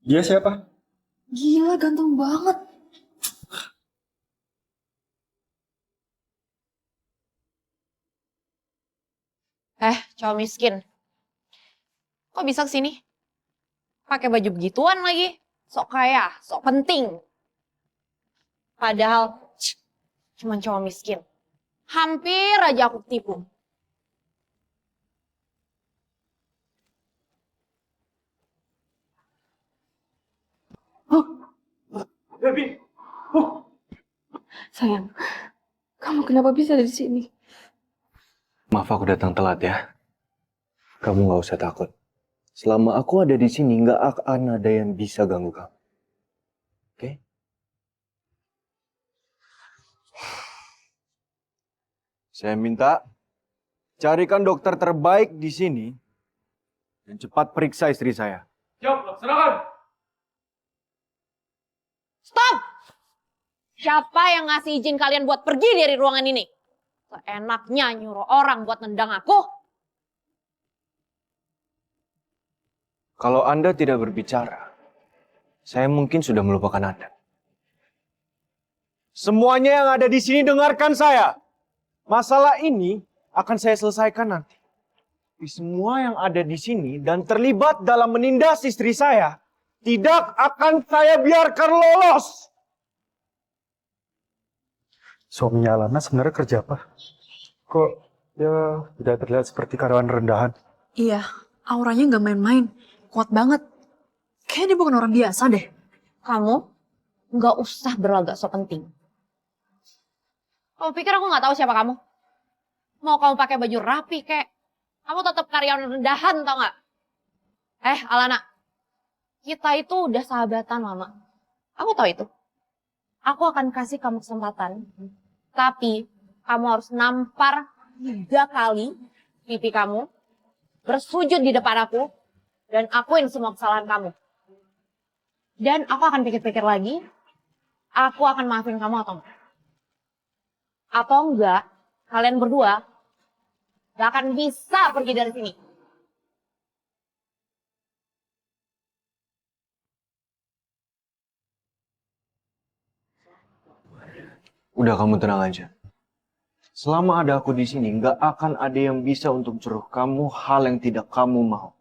Dia siapa? Gila, ganteng banget. Cowok miskin. Kok bisa kesini? Pakai baju begituan lagi. Sok kaya, sok penting. Padahal, cuman cowok miskin. Hampir aja aku tipu. Baby. Sayang, kamu kenapa bisa ada di sini? Maaf aku datang telat ya. Kamu nggak usah takut. Selama aku ada di sini, nggak akan ada yang bisa ganggu kamu. Oke? Saya minta carikan dokter terbaik di sini dan cepat periksa istri saya. Siap, laksanakan. Stop! Siapa yang ngasih izin kalian buat pergi dari ruangan ini? Seenaknya nyuruh orang buat nendang aku. Kalau Anda tidak berbicara, saya mungkin sudah melupakan Anda. Semuanya yang ada di sini dengarkan saya. Masalah ini akan saya selesaikan nanti. Tapi semua yang ada di sini dan terlibat dalam menindas istri saya, tidak akan saya biarkan lolos. Suaminya Alana sebenarnya kerja apa? Kok dia tidak terlihat seperti karyawan rendahan? Iya, auranya nggak main-main. Kuat banget. Kayaknya dia bukan orang biasa deh. Kamu nggak usah berlagak so penting. Kamu pikir aku nggak tahu siapa kamu? Mau kamu pakai baju rapi kek, kamu tetap karyawan rendahan tau nggak? Alana, kita itu udah sahabatan lama. Aku tahu itu. Aku akan kasih kamu kesempatan, tapi kamu harus nampar 3 kali pipi kamu, bersujud di depan aku, dan akuin semua kesalahan kamu. Dan aku akan pikir-pikir lagi, aku akan maafin kamu atau enggak. Atau enggak, kalian berdua gak akan bisa pergi dari sini. Udah kamu tenang aja. Selama ada aku di sini, nggak akan ada yang bisa untuk suruh kamu hal yang tidak kamu mau.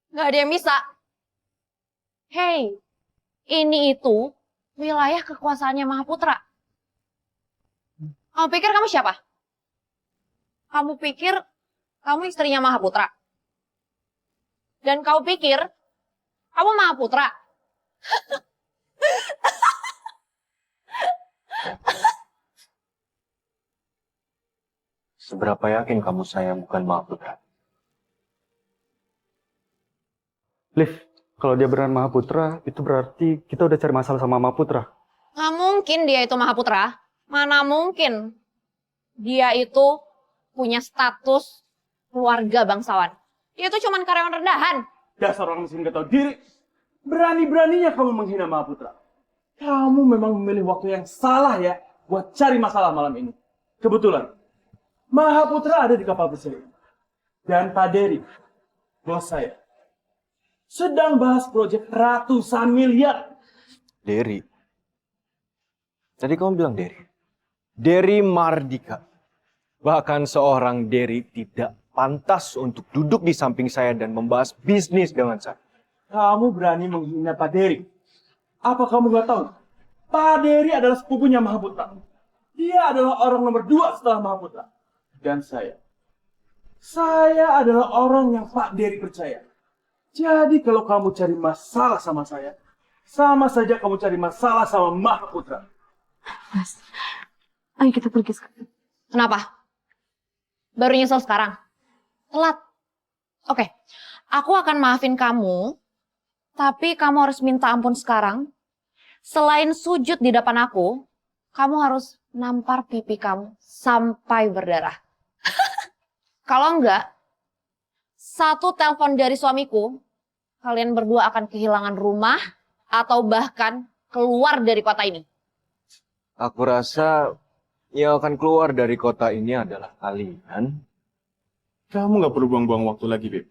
Gak ada yang bisa. Hei, ini itu wilayah kekuasaannya Mahaputra. Kamu pikir kamu siapa? Kamu pikir kamu istrinya Mahaputra? Dan kau pikir kamu Mahaputra? Seberapa yakin kamu saya bukan Mahaputra? Liv, kalau dia beneran Mahaputra, itu berarti kita udah cari masalah sama Mahaputra. Nggak mungkin dia itu Mahaputra. Mana mungkin dia itu punya status keluarga bangsawan. Dia itu cuma karyawan rendahan. Dasar orang miskin gak tahu diri. Berani-beraninya kamu menghina Mahaputra. Kamu memang memilih waktu yang salah ya buat cari masalah malam ini. Kebetulan, Mahaputra ada di kapal pesiar ini. Dan Pak Dery, bos saya, sedang bahas proyek ratusan miliar. Dery. Tadi kamu bilang Dery. Dery Mardika. Bahkan seorang Dery tidak pantas untuk duduk di samping saya dan membahas bisnis dengan saya. Kamu berani menghina Pak Dery. Apa kamu gak tahu? Pak Dery adalah sepupunya Mahaputra. Dia adalah orang nomor 2 setelah Mahaputra. Dan saya adalah orang yang Pak Dery percaya. Jadi kalau kamu cari masalah sama saya, sama saja kamu cari masalah sama Mahaputra. Mas, ayo kita pergi sekarang. Kenapa? Baru nyesel sekarang? Telat. Oke, aku akan maafin kamu, tapi kamu harus minta ampun sekarang. Selain sujud di depan aku, kamu harus nampar pipi kamu sampai berdarah. Kalau enggak, satu telepon dari suamiku, kalian berdua akan kehilangan rumah atau bahkan keluar dari kota ini. Aku rasa yang akan keluar dari kota ini adalah kalian. Kamu gak perlu buang-buang waktu lagi, Beb.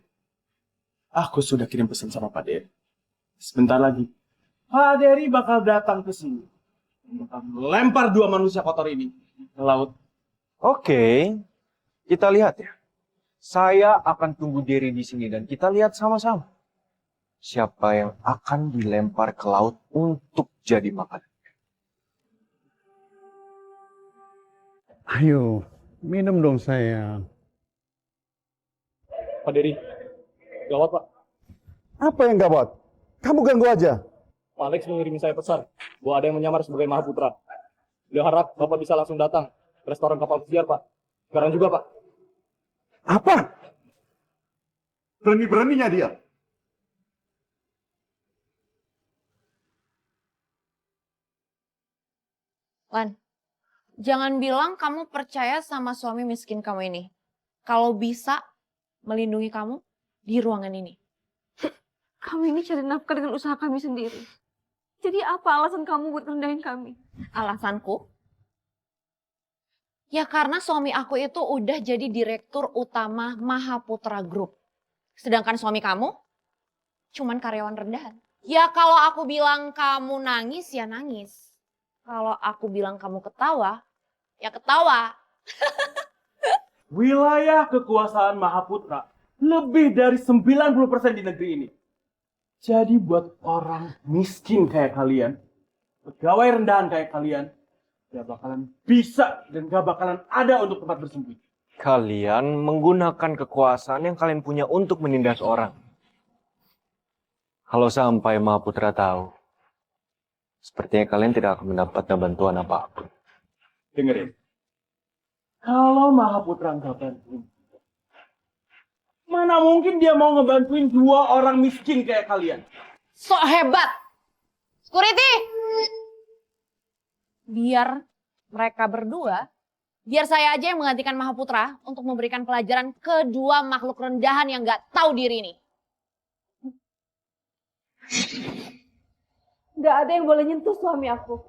Aku sudah kirim pesan sama Pak Dery. Sebentar lagi, Pak Dery bakal datang ke sini. Bakal melempar dua manusia kotor ini ke laut. Oke, kita lihat ya. Saya akan tunggu Derry di sini dan kita lihat sama-sama. Siapa yang akan dilempar ke laut untuk jadi makanan. Ayo, minum dong sayang. Pak Dery, gawat Pak. Apa yang gawat? Kamu ganggu aja. Pak Alex mengirim saya pesan bahwa ada yang menyamar sebagai Mahaputra. Beliau harap Bapak bisa langsung datang ke restoran kapal pesiar, Pak. Sekarang juga, Pak. Apa? Berani-beraninya dia. Lan, jangan bilang kamu percaya sama suami miskin kamu ini. Kalau bisa melindungi kamu di ruangan ini. Kami ini cari nafkah dengan usaha kami sendiri. Jadi apa alasan kamu buat rendahin kami? Alasanku? Ya karena suami aku itu udah jadi direktur utama Mahaputra Group. Sedangkan suami kamu cuman karyawan rendahan. Ya kalau aku bilang kamu nangis, ya nangis. Kalau aku bilang kamu ketawa, ya ketawa. Wilayah kekuasaan Mahaputra lebih dari 90% di negeri ini. Jadi buat orang miskin kayak kalian, pegawai rendahan kayak kalian, gak bakalan bisa dan gak bakalan ada untuk tempat bersembunyi. Kalian menggunakan kekuasaan yang kalian punya untuk menindas orang. Kalau sampai Mahaputra tahu, sepertinya kalian tidak akan mendapatkan bantuan apapun. Dengerin. Kalau Mahaputra nggak bantuin, mana mungkin dia mau ngebantuin dua orang miskin kayak kalian? Sok hebat. Security. Biar mereka berdua, biar saya aja yang menggantikan Mahaputra untuk memberikan pelajaran kedua makhluk rendahan yang nggak tahu diri ini. Gak ada yang boleh nyentuh suami aku.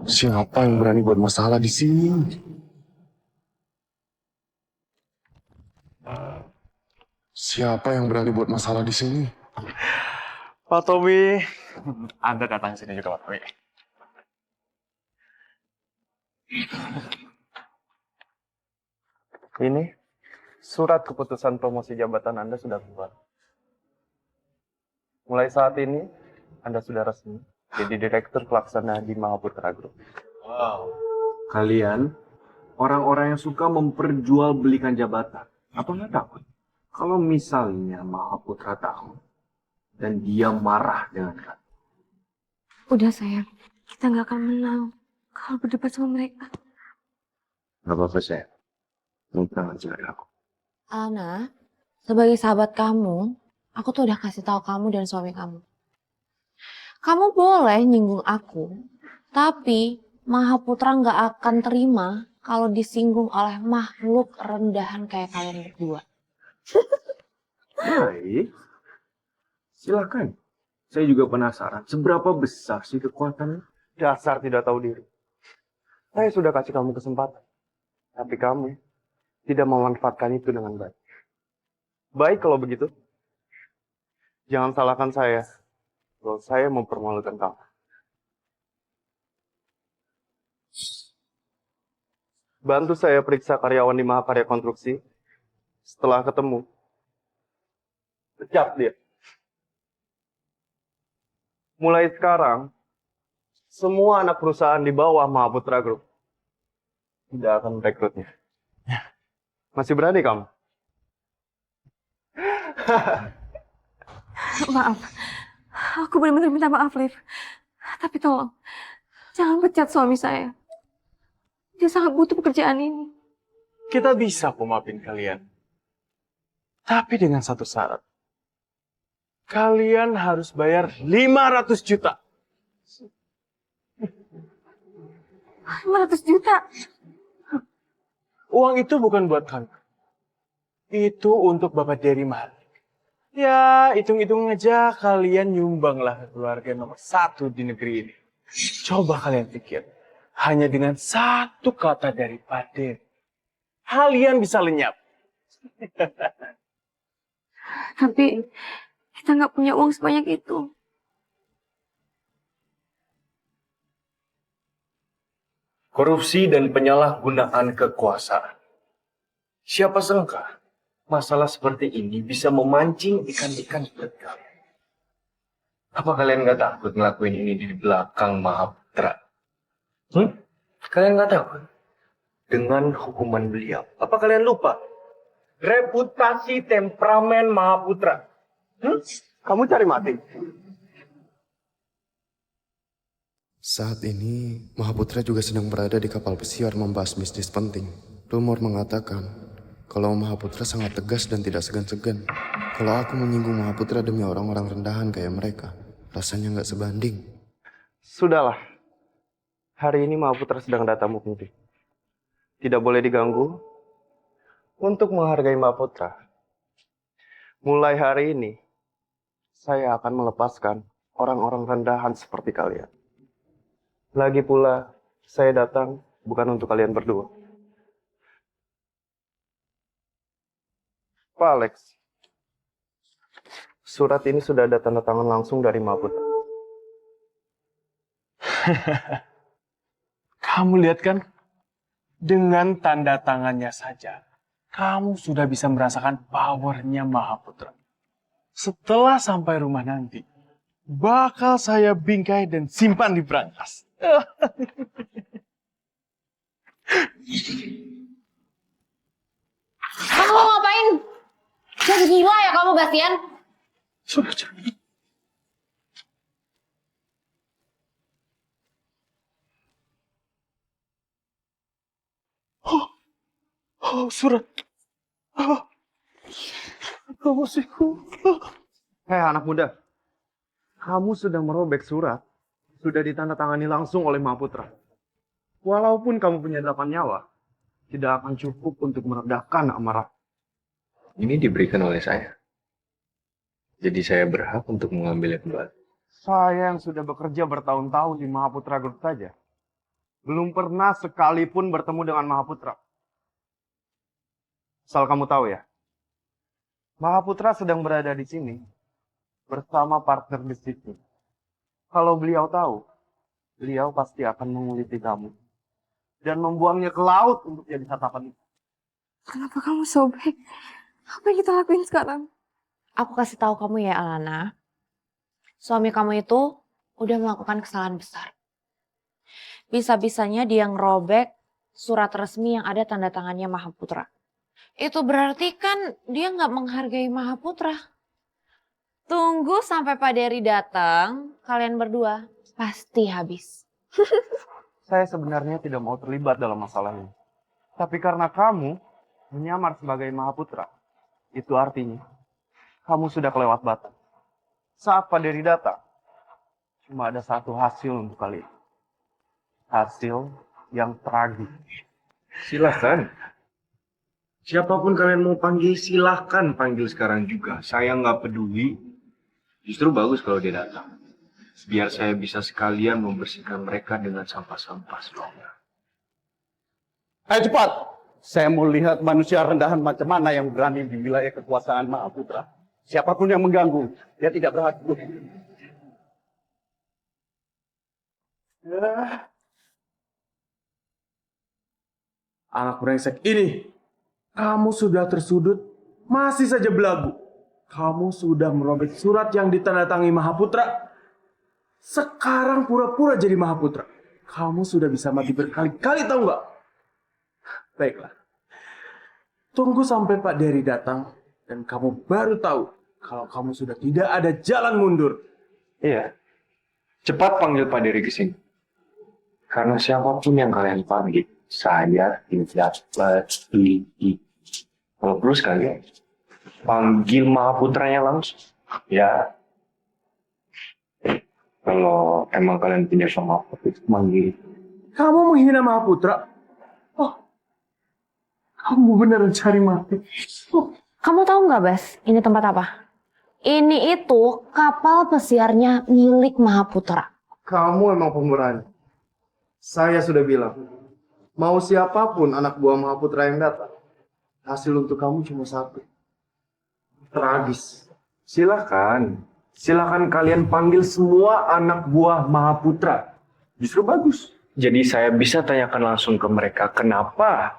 Siapa yang berani buat masalah di sini? Siapa yang berani buat masalah di sini? Pak Tommy, Anda datang sini juga Pak Tommy. Ini surat keputusan promosi jabatan Anda sudah keluar. Mulai saat ini Anda sudah resmi jadi direktur pelaksana di Mahaputra Group. Wow. Kalian orang-orang yang suka memperjualbelikan jabatan. Apa nggak takut? Kalau misalnya Mahaputra tahu dan dia marah dengan kalian. Udah sayang, kita gak akan menang kalau berdebat sama mereka. Gak apa-apa saya. Jangan cari aku. Alana, sebagai sahabat kamu, aku tuh udah kasih tahu kamu dan suami kamu. Kamu boleh nyinggung aku, tapi Mahaputra nggak akan terima kalau disinggung oleh makhluk rendahan kayak kalian berdua. Baik. Silakan. Saya juga penasaran. Seberapa besar sih kekuatannya? Dasar tidak tahu diri. Saya sudah kasih kamu kesempatan. Tapi kamu tidak memanfaatkan itu dengan baik. Baik kalau begitu. Jangan salahkan saya. Kalau saya mempermalukan kamu. Bantu saya periksa karyawan di Mahakarya Konstruksi. Setelah ketemu, pecat dia. Mulai sekarang, semua anak perusahaan di bawah Mahaputra Group tidak akan merekrutnya. Masih berani kamu? Maaf, aku benar-benar minta maaf, Liv. Tapi tolong, jangan pecat suami saya. Dia sangat butuh pekerjaan ini. Kita bisa memaafin kalian. Tapi dengan satu syarat. Kalian harus bayar 500 juta. 500 juta? Uang itu bukan buat kami. Itu untuk Bapak Dery Malik. Ya, hitung-hitung aja kalian nyumbanglah keluarga nomor 1 di negeri ini. Coba kalian pikir. Hanya dengan satu kata dari Pak Dery, kalian bisa lenyap. Tapi kita nggak punya uang sebanyak itu. Korupsi dan penyalahgunaan kekuasaan. Siapa sangka masalah seperti ini bisa memancing ikan-ikan seperti kalian. Apa kalian nggak takut ngelakuin ini di belakang Mahaputra? Kalian nggak takut dengan hukuman beliau? Apa kalian lupa reputasi temperamen Mahaputra? Kamu cari mati. Saat ini, Mahaputra juga sedang berada di kapal pesiar membahas bisnis penting. Rumor mengatakan kalau Mahaputra sangat tegas dan tidak segan-segan. Kalau aku menyinggung Mahaputra demi orang-orang rendahan kayak mereka, rasanya nggak sebanding. Sudahlah. Hari ini Mahaputra sedang datang penting. Tidak boleh diganggu. Untuk menghargai Mahaputra, mulai hari ini, saya akan melepaskan orang-orang rendahan seperti kalian. Lagi pula, saya datang bukan untuk kalian berdua. Pak Alex, surat ini sudah ada tanda tangan langsung dari Mahaputra. Kamu lihat kan? Dengan tanda tangannya saja, kamu sudah bisa merasakan powernya Mahaputra. Setelah sampai rumah nanti, bakal saya bingkai dan simpan di brankas. Kamu mau ngapain? Jadi gila ya kamu, Bastian? Sudah. Surat. Kamu sih. Hei anak muda, kamu sudah merobek surat, sudah ditandatangani langsung oleh Mahaputra. Walaupun kamu punya 8 nyawa, tidak akan cukup untuk meredahkan amarah. Ini diberikan oleh saya. Jadi saya berhak untuk mengambilnya kembali. Saya yang sudah bekerja bertahun-tahun di Mahaputra Group saja, belum pernah sekalipun bertemu dengan Mahaputra. Asal kamu tahu ya, Mahaputra sedang berada di sini bersama partner bisnisnya. Kalau beliau tahu, beliau pasti akan menguliti kamu dan membuangnya ke laut untuk jadi santapan itu. Kenapa kamu sobek? Apa yang kita lakuin sekarang? Aku kasih tahu kamu ya, Alana. Suami kamu itu udah melakukan kesalahan besar. Bisa-bisanya dia ngerobek surat resmi yang ada tanda tangannya Mahaputra. Itu berarti kan dia nggak menghargai Mahaputra. Tunggu sampai Pak Dery datang, kalian berdua pasti habis. Saya sebenarnya tidak mau terlibat dalam masalah ini. Tapi karena kamu menyamar sebagai Mahaputra, itu artinya kamu sudah kelewat batas. Saat Pak Dery datang, cuma ada satu hasil untuk kalian. Hasil yang tragis. Silakan. Siapapun kalian mau panggil, silahkan panggil sekarang juga. Saya nggak peduli. Justru bagus kalau dia datang. Biar saya bisa sekalian membersihkan mereka dengan sampah-sampah sebelumnya. Ayo cepat! Saya mau lihat manusia rendahan macam mana yang berani di wilayah kekuasaan Mahaputra. Siapapun yang mengganggu, dia tidak berhak. Anak brengsek ini, kamu sudah tersudut, masih saja belagu. Kamu sudah merobek surat yang ditandatangani Mahaputra. Sekarang pura-pura jadi Mahaputra. Kamu sudah bisa mati berkali-kali, tahu nggak? Baiklah. Tunggu sampai Pak Dery datang dan kamu baru tahu kalau kamu sudah tidak ada jalan mundur. Iya. Cepat panggil Pak Dery ke sini. Karena siapapun yang kalian panggil, saya tidak peduli. Kalau perlu sekalian, panggil Mahaputranya langsung. Ya. Kalau emang kalian punya sama itu manggil. Kamu menghina Mahaputra? Oh, kamu beneran cari mati. Oh. Kamu tahu nggak, Bas? Ini tempat apa? Ini itu kapal pesiarnya milik Mahaputra. Kamu emang pemberani. Saya sudah bilang, mau siapapun anak buah Mahaputra yang datang, hasil untuk kamu cuma satu. Tragis. Silakan. Silakan kalian panggil semua anak buah Mahaputra. Justru bagus. Jadi saya bisa tanyakan langsung ke mereka kenapa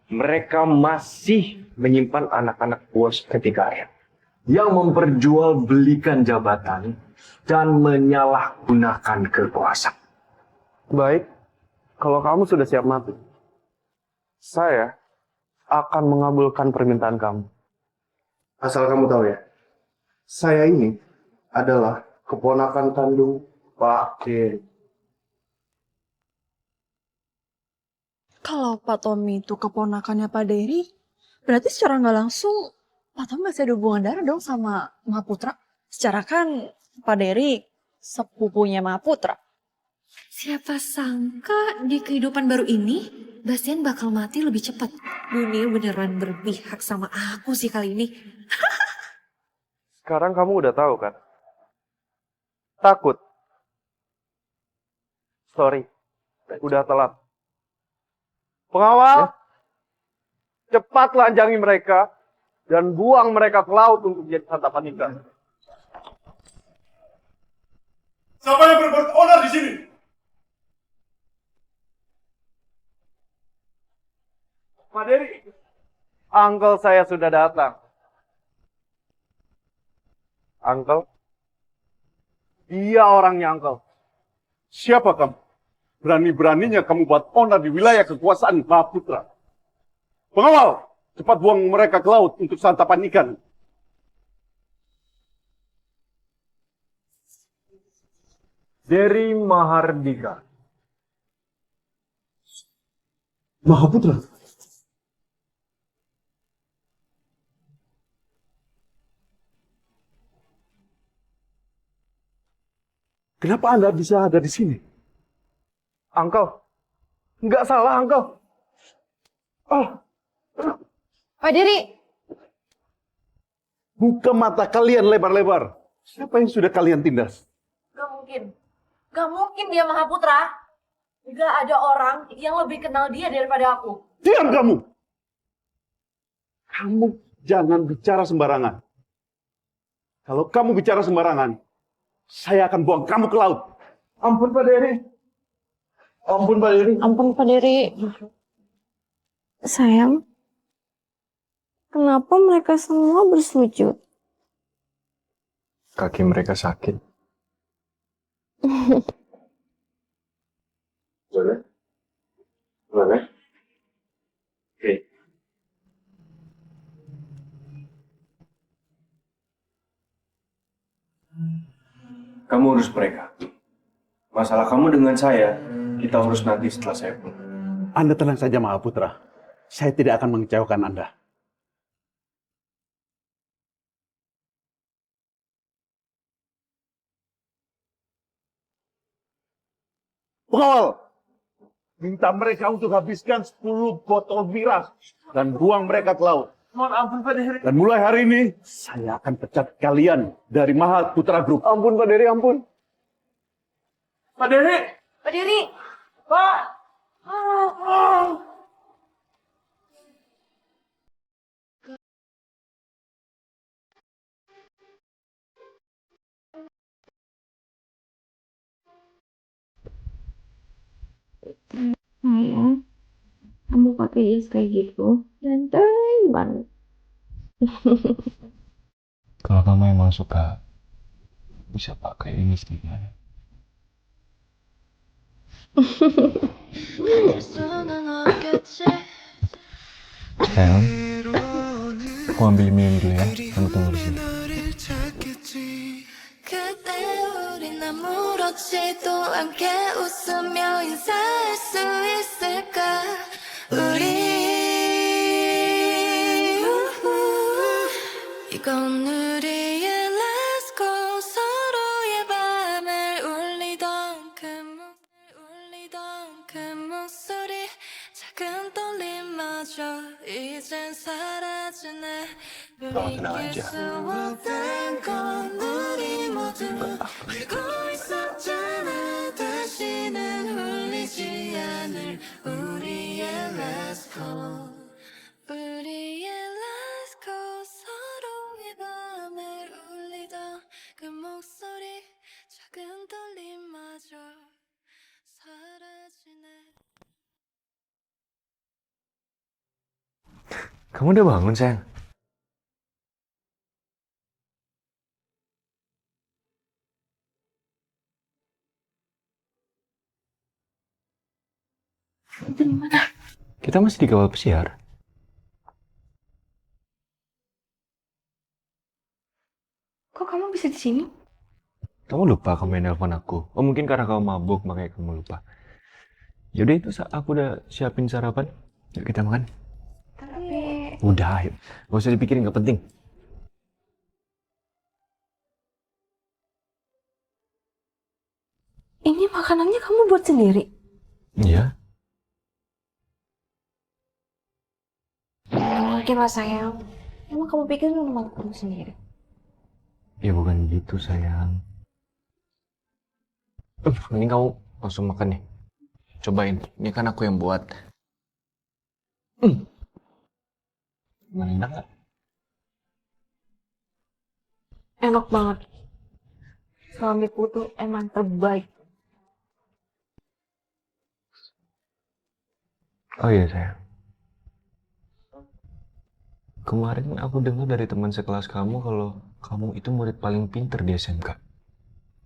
mereka masih menyimpan anak-anak buah seperti kalian yang memperjualbelikan jabatan dan menyalahgunakan kekuasaan. Baik, kalau kamu sudah siap mati, saya akan mengabulkan permintaan kamu. Asal kamu tahu ya, saya ini adalah keponakan kandung Pak Dery. Kalau Pak Tommy itu keponakannya Pak Dery, berarti secara nggak langsung Pak Tommy masih ada hubungan darah dong sama Mahaputra. Secara kan Pak Dery sepupunya Mahaputra. Siapa sangka di kehidupan baru ini, Bastian bakal mati lebih cepat. Dunia beneran berpihak sama aku sih kali ini. Sekarang kamu udah tahu kan? Takut? Sorry, udah telat. Pengawal, cepat lanjangi mereka dan buang mereka ke laut untuk jadi santapan ikan. Siapa yang berbuat onar di sini? Pak Dery, uncle saya sudah datang. Uncle? Dia orangnya, uncle. Siapa kamu? Berani-beraninya kamu buat onar di wilayah kekuasaan Mahaputra. Pengawal, cepat buang mereka ke laut untuk santapan ikan. Dery Mahardika. Mahaputra? Kenapa Anda bisa ada di sini? Uncle, nggak salah, Uncle. Oh, Pak Dery, buka mata kalian lebar-lebar. Siapa yang sudah kalian tindas? Gak mungkin. Gak mungkin dia Mahaputra. Gak ada orang yang lebih kenal dia daripada aku. Diam kamu! Kamu jangan bicara sembarangan. Kalau kamu bicara sembarangan, saya akan buang kamu ke laut. Ampun Pak Dery. Ampun Pak Dery. ampun Pak Dery. Sayang, kenapa mereka semua bersujud? Kaki mereka sakit. Boleh? Boleh? Oke. Kamu urus mereka. Masalah kamu dengan saya, kita urus nanti setelah saya pulang. Anda tenang saja Mahaputra. Saya tidak akan mengecewakan Anda. Pengawal, minta mereka untuk habiskan 10 botol miras dan buang mereka ke laut. Mohon ampun Pak Dery. Dan mulai hari ini, saya akan pecat kalian dari Mahaputra Group. Ampun, Pak Dery, ampun. Pak Dery. Pak Dery. Pak. Sayang, kamu pakai jas kayak gitu, ganteng banget. Kalau kamu emang suka, bisa pakai ini sedikit. Sayang, aku ambil minum dulu ya. Kamu tunggu di sini. 그때 우린 아무렇지도 않게 웃으며 인사할 수 있을까 우리 이건 우리의 last call 서로의 밤을 울리던 그 목소리 작은 떨림마저 이젠 사라지네 우리 잊을 수 없던 건 우리 모두 알고 있었잖아 다시는 울리지 않을 우리의 last call 우리의 Kamu udah bangun, sayang? Itu di mana? Kita masih di kawal pesiar. Kok kamu bisa di sini? Kamu lupa kamu yang nelfon aku. Oh, mungkin karena kamu mabuk makanya kamu lupa. Yaudah itu aku udah siapin sarapan. Yuk kita makan. Tapi Udah, ayo. Gak usah dipikirin, gak penting. ini makanannya kamu buat sendiri? Iya. Nggak mungkin lah sayang. Emang kamu pikir lu makan kamu sendiri? Ya bukan gitu, sayang. Ini kamu langsung makan nih. Cobain. Ini kan aku yang buat. Enak gak? Enak banget. Suamiku tuh emang terbaik. Oh iya, sayang. Kemarin aku dengar dari teman sekelas kamu kalau kamu itu murid paling pinter di SMK.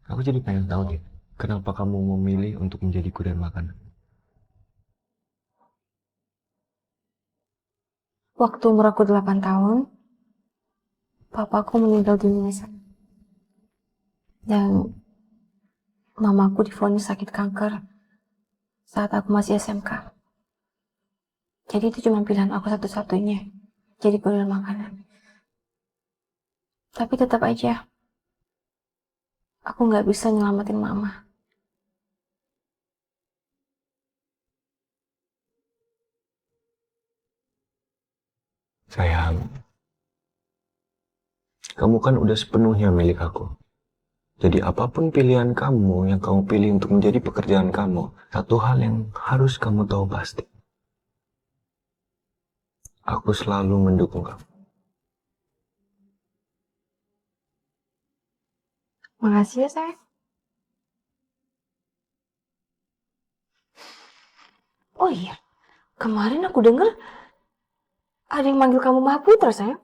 Aku jadi pengen tahu deh, kenapa kamu memilih untuk menjadi kurir makanan? Waktu umur aku 8 tahun, papaku meninggal dunia sana. Dan mamaku divonis sakit kanker saat aku masih SMK. Jadi itu cuma pilihan aku satu-satunya, jadi kurir makanan. Tapi tetap aja, aku nggak bisa nyelamatin mama. Sayang, kamu kan udah sepenuhnya milik aku. Jadi apapun pilihan kamu yang kamu pilih untuk menjadi pekerjaan kamu, satu hal yang harus kamu tahu pasti. Aku selalu mendukung kamu. Makasih ya, sayang. Oh iya, kemarin aku dengar ada yang manggil kamu Mahaputra, sayang.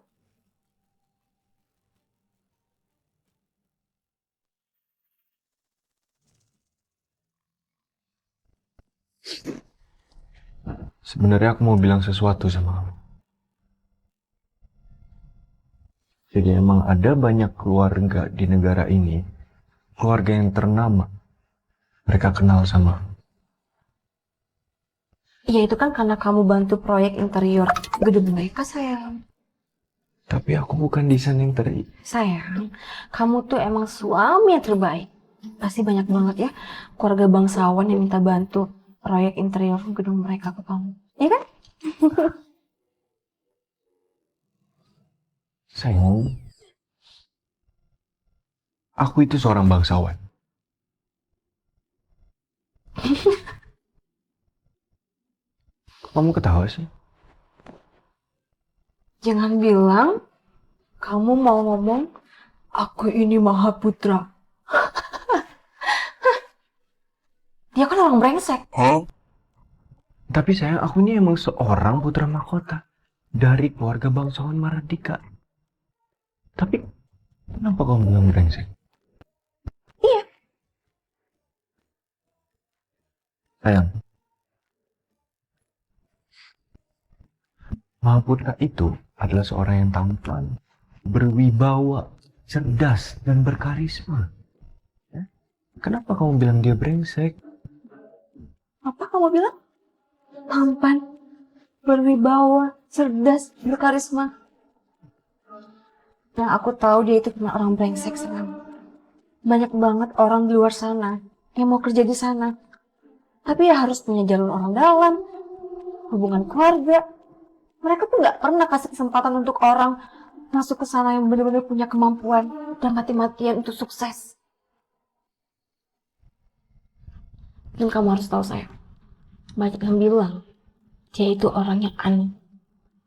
Sebenarnya aku mau bilang sesuatu sama kamu. Jadi emang ada banyak keluarga di negara ini, keluarga yang ternama. Mereka kenal sama aku. Iya, itu kan karena kamu bantu proyek interior gedung mereka, sayang. Tapi aku bukan desain yang Sayang, kamu tuh emang suami yang terbaik. Pasti banyak banget ya keluarga bangsawan yang minta bantu proyek interior gedung mereka ke kamu. Iya kan? Sayang, aku itu seorang bangsawan. Kamu ketawa sih? Jangan bilang kamu mau ngomong aku ini Mahaputra. Dia kan orang brengsek. Tapi sayang, aku ini emang seorang putra mahkota dari keluarga bangsawan Maradika. Tapi kenapa kamu bilang brengsek? Iya. Sayang, Mahaputra itu adalah seorang yang tampan, berwibawa, cerdas, dan berkarisma. Ya? Kenapa kamu bilang dia brengsek? Apa kamu bilang? Tampan, berwibawa, cerdas, berkarisma. Nah, aku tahu dia itu cuma orang brengsek sayang. Banyak banget orang di luar sana yang mau kerja di sana. Tapi ya harus punya jalur orang dalam, hubungan keluarga. Mereka tuh nggak pernah kasih kesempatan untuk orang masuk ke sana yang benar-benar punya kemampuan dan mati-matian untuk sukses. Dan kamu harus tahu sayang, banyak yang bilang dia itu orang yang aneh,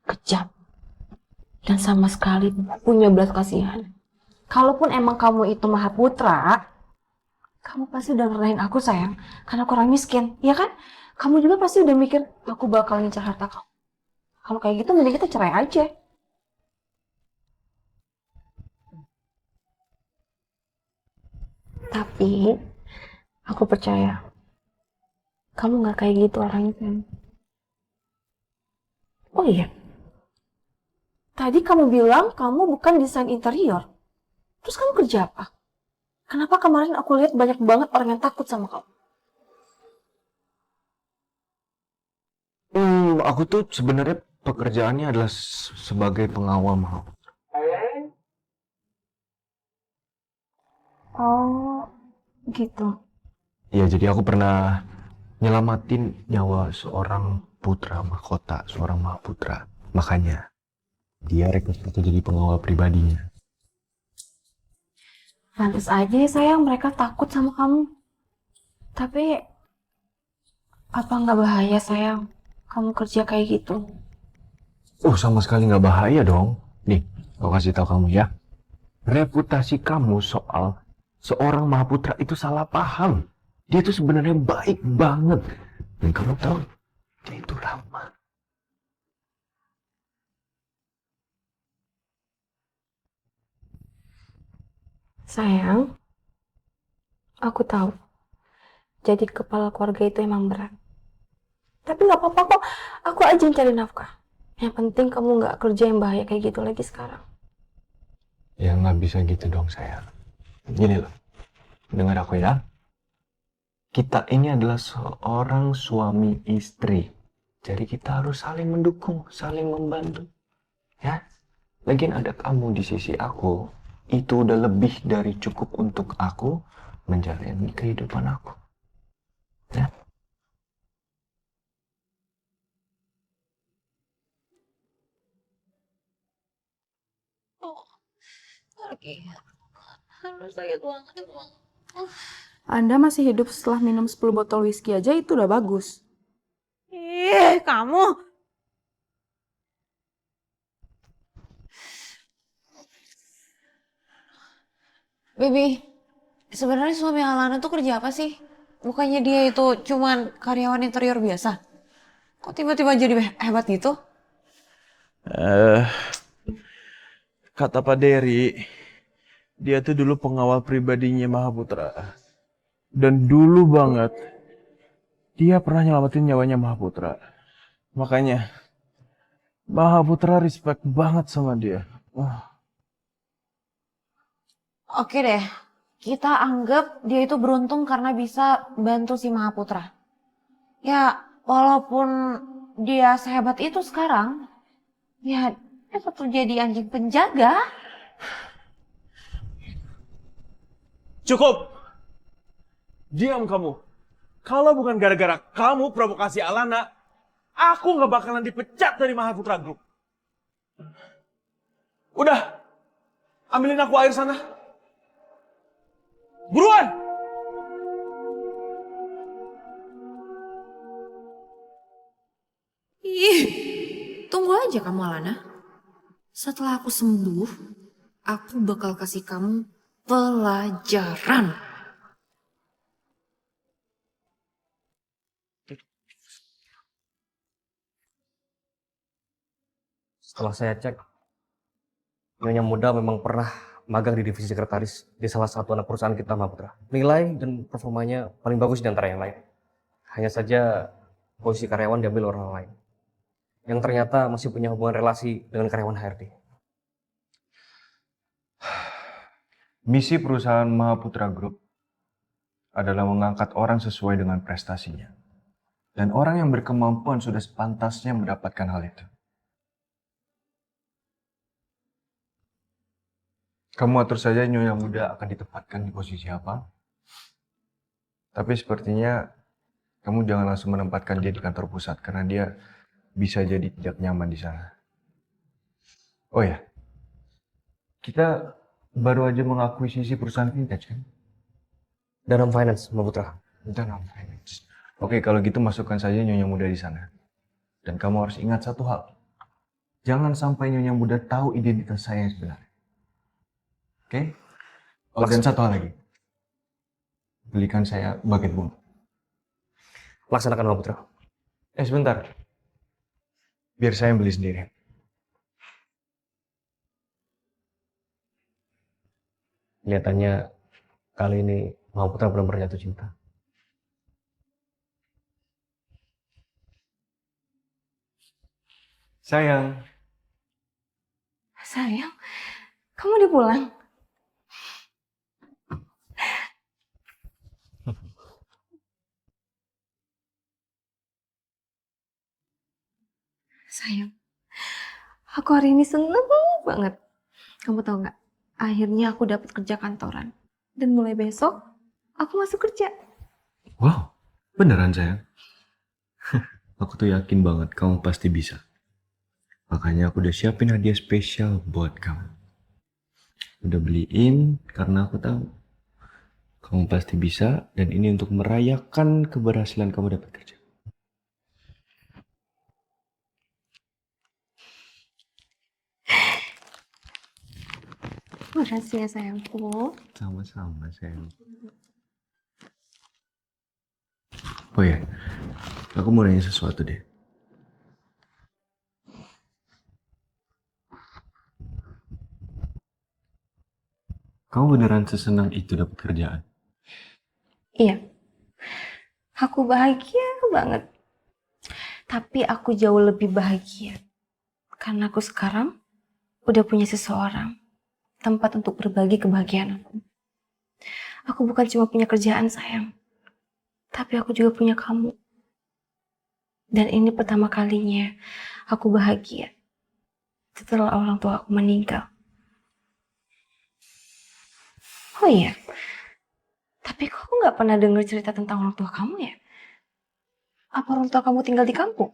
kejam, dan sama sekali punya belas kasihan. Kalaupun emang kamu itu Mahaputra, kamu pasti udah ngerendahin aku sayang, karena aku orang miskin, ya kan? Kamu juga pasti udah mikir aku bakal ngincar harta kamu. Kalau kayak gitu mending kita cerai aja. Tapi aku percaya kamu nggak kayak gitu orangnya kan. Oh iya, tadi kamu bilang kamu bukan desain interior. Terus kamu kerja apa? Kenapa kemarin aku lihat banyak banget orang yang takut sama kamu? Aku tuh sebenarnya pekerjaannya adalah sebagai pengawal mahal. Oh, gitu. Ya, jadi aku pernah nyelamatin nyawa seorang putra mahkota, seorang mahaputra. Makanya dia rekrut aku jadi pengawal pribadinya. Pantes aja ya sayang mereka takut sama kamu. Tapi apa nggak bahaya sayang kamu kerja kayak gitu? Sama sekali nggak bahaya dong. Nih, aku kasih tahu kamu ya. Reputasi kamu soal seorang mahaputra itu salah paham. Dia tuh sebenarnya baik banget. Dan kamu tahu, dia itu ramah. Sayang, aku tahu. Jadi kepala keluarga itu emang berat. Tapi nggak apa-apa kok. Aku aja yang cari nafkah. Yang penting kamu nggak kerja yang bahaya kayak gitu lagi sekarang. Ya nggak bisa gitu dong sayang. Gini loh, dengar aku ya. Kita ini adalah seorang suami istri. Jadi kita harus saling mendukung, saling membantu. Ya, lagian ada kamu di sisi aku. Itu udah lebih dari cukup untuk aku menjalani kehidupan aku. Ya. Oke. Harus sakit banget. Anda masih hidup setelah minum 10 botol whisky aja itu udah bagus. Ih, kamu. Baby, sebenarnya suami Alana tuh kerja apa sih? Bukannya dia itu cuman karyawan interior biasa? Kok tiba-tiba jadi hebat gitu? Kata Pak Dery, dia tuh dulu pengawal pribadinya Mahaputra. Dan dulu banget, dia pernah nyelamatin nyawanya Mahaputra. Makanya, Mahaputra respect banget sama dia. Oke deh, kita anggap dia itu beruntung karena bisa bantu si Mahaputra. Ya, walaupun dia sehebat itu sekarang, ya dia tetap jadi anjing penjaga. Cukup! Diam kamu. Kalau bukan gara-gara kamu provokasi Alana, aku nggak bakalan dipecat dari Mahaputra Group. Udah, ambilin aku air sana. Buruan! Ih, tunggu aja kamu Alana. Setelah aku sembuh, aku bakal kasih kamu pelajaran. Setelah saya cek, Nyonya Muda memang pernah magang di divisi sekretaris di salah satu anak perusahaan kita, Mahaputra. Nilai dan performanya paling bagus di antara yang lain. Hanya saja posisi karyawan diambil orang lain, yang ternyata masih punya hubungan relasi dengan karyawan HRD. Misi perusahaan Mahaputra Group adalah mengangkat orang sesuai dengan prestasinya. Dan orang yang berkemampuan sudah sepantasnya mendapatkan hal itu. Kamu atur saja Nyonya Muda akan ditempatkan di posisi apa. Tapi sepertinya kamu jangan langsung menempatkan dia di kantor pusat karena dia bisa jadi tidak nyaman di sana. Oh ya, kita baru aja mengakuisisi perusahaan vintage kan? Danam Finance, Mahaputra. Danam Finance. Oke, kalau gitu masukkan saja Nyonya Muda di sana. Dan kamu harus ingat satu hal. Jangan sampai Nyonya Muda tahu identitas saya yang sebenarnya. Oke? Oh, dan satu hal lagi. Belikan saya bucket bunga. Laksanakan, Mahaputra. Sebentar. Biar saya yang beli sendiri. Kelihatannya kali ini Mahaputra benar-benar jatuh cinta. Sayang. Sayang, kamu udah pulang? Sayang, aku hari ini seneng banget. Kamu tahu nggak? Akhirnya aku dapat kerja kantoran. Dan mulai besok, aku masuk kerja. Wow, beneran sayang? Aku tuh yakin banget kamu pasti bisa. Makanya aku udah siapin hadiah spesial buat kamu. Udah beliin karena aku tahu kamu pasti bisa dan ini untuk merayakan keberhasilan kamu dapat kerja. Makasih ya sayangku. Sama-sama sayang. Oh ya, aku mau nanya sesuatu deh. Kamu beneran sesenang itu dapat kerjaan? Iya, aku bahagia banget. Tapi aku jauh lebih bahagia. Karena aku sekarang udah punya seseorang. Tempat untuk berbagi kebahagiaan aku. Aku bukan cuma punya kerjaan sayang. Tapi aku juga punya kamu. Dan ini pertama kalinya aku bahagia. Setelah orang tua aku meninggal. Oh iya, tapi kok aku nggak pernah dengar cerita tentang orang tua kamu ya? Apa orang tua kamu tinggal di kampung?